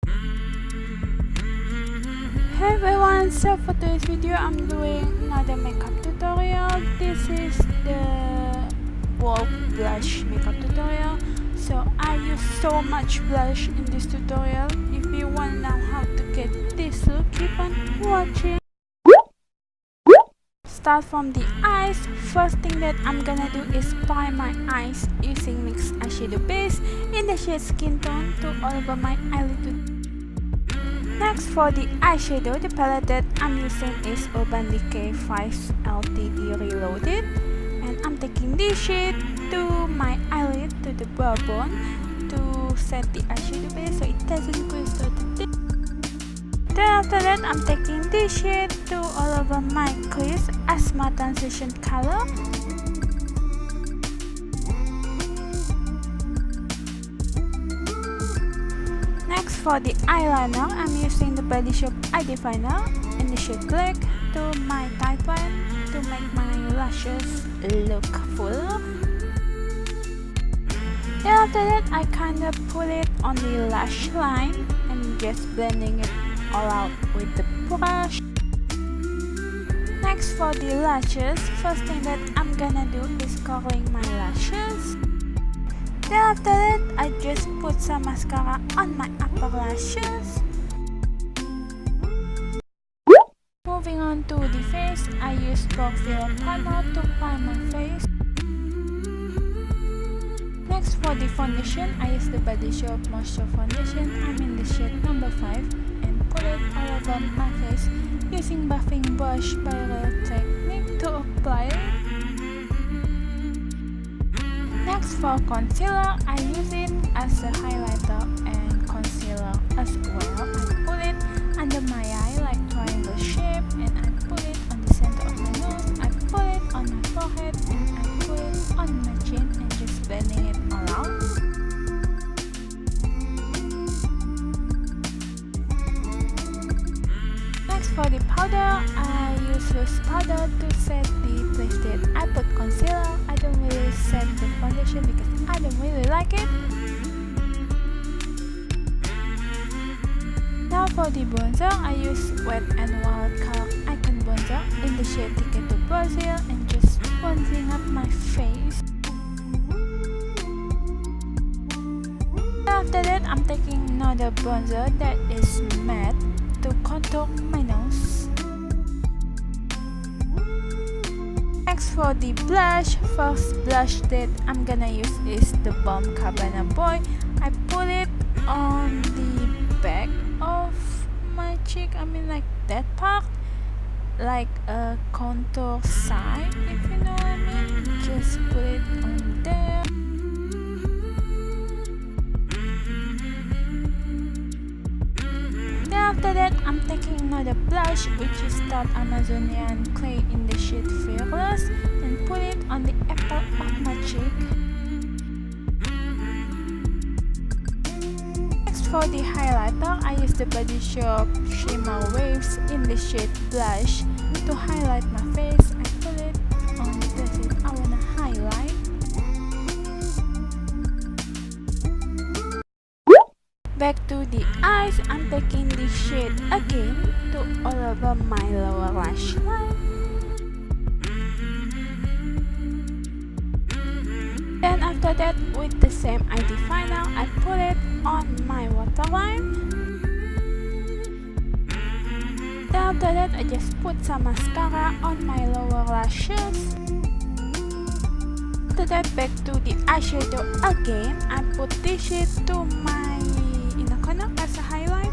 Hey everyone, so for today's video I'm doing another makeup tutorial. This is the wolf blush makeup tutorial. So I use so much blush in this tutorial. If you want to know how to get this look, keep on watching. Start from the eyes. First thing that I'm gonna do is prime my eyes using NYX eyeshadow base in the shade Skin Tone to all over my eyelid. Next, for the eyeshadow, the palette that I'm using is Urban Decay 5 LTD Reloaded, and I'm taking this shade to my eyelid, to the brow bone, to set the eyeshadow base so it doesn't go to the tip. Then after that, I'm taking this shade to all over my crease as my transition color. Next, for the eyeliner, I'm using the Body Shop Eye Definer in the shade Black to my tight line to make my lashes look full. Then after that, I kinda put it on the lash line and just blending it all out with the brush. Next, for the lashes, first thing that I'm gonna do is curling my lashes. Then after that, I just put some mascara on my upper lashes. Moving on to the face, I use Concealer Primer to prime my face. Next, for the foundation, I use the Body Shop Moisture Foundation. I'm in the shade number 5 and put it all over my face using buffing brush by Real Technique to apply it. Next, for concealer, I use it as a highlighter and concealer as well. I put it under my eye like triangle shape, and I put it on the center of my nose. I put it on my forehead, and I put it on my chin and just blending it all out. Next, for the powder, I use loose powder to set the place that I put concealer. I don't really set the foundation because I don't really like it. Now for the bronzer, I use Wet n Wild Color Icon Bronzer in the shade Ticket to Brazil and just bronzing up my face. After that, I'm taking another bronzer that is matte to contour my nose. Next, for the blush, first blush that I'm gonna use is the BALM Cabana Boy. I put it on the back of my cheek, like that part, like a contour side, if you know what I mean. Just put it on there. After that, I'm taking another blush, which is Tarte Amazonian Clay in the shade Fearless, and put it on the apple of my cheek. Next, for the highlighter, I use the Body Shop Shimmer Waves in the shade Blush to highlight my face. I put it on the places I wanna highlight. Back to the eyes, I'm taking this shade again to all over my lower lash line. Then after that, with the same eye definer, I put it on my waterline. Then after that, I just put some mascara on my lower lashes. After that, back to the eyeshadow again, I put this shade to my corner as a highlight.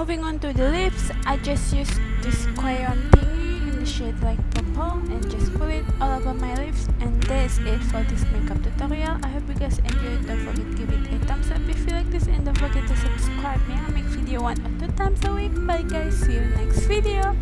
Moving on to the lips, I just used this crayon thingy in the shade like purple and just put it all over my lips, and that's it for this makeup tutorial. I hope you guys enjoyed. Don't forget to give it a thumbs up if you like this, and don't forget to subscribe me. I make video 1 or 2 times a week. Bye guys, see you next video.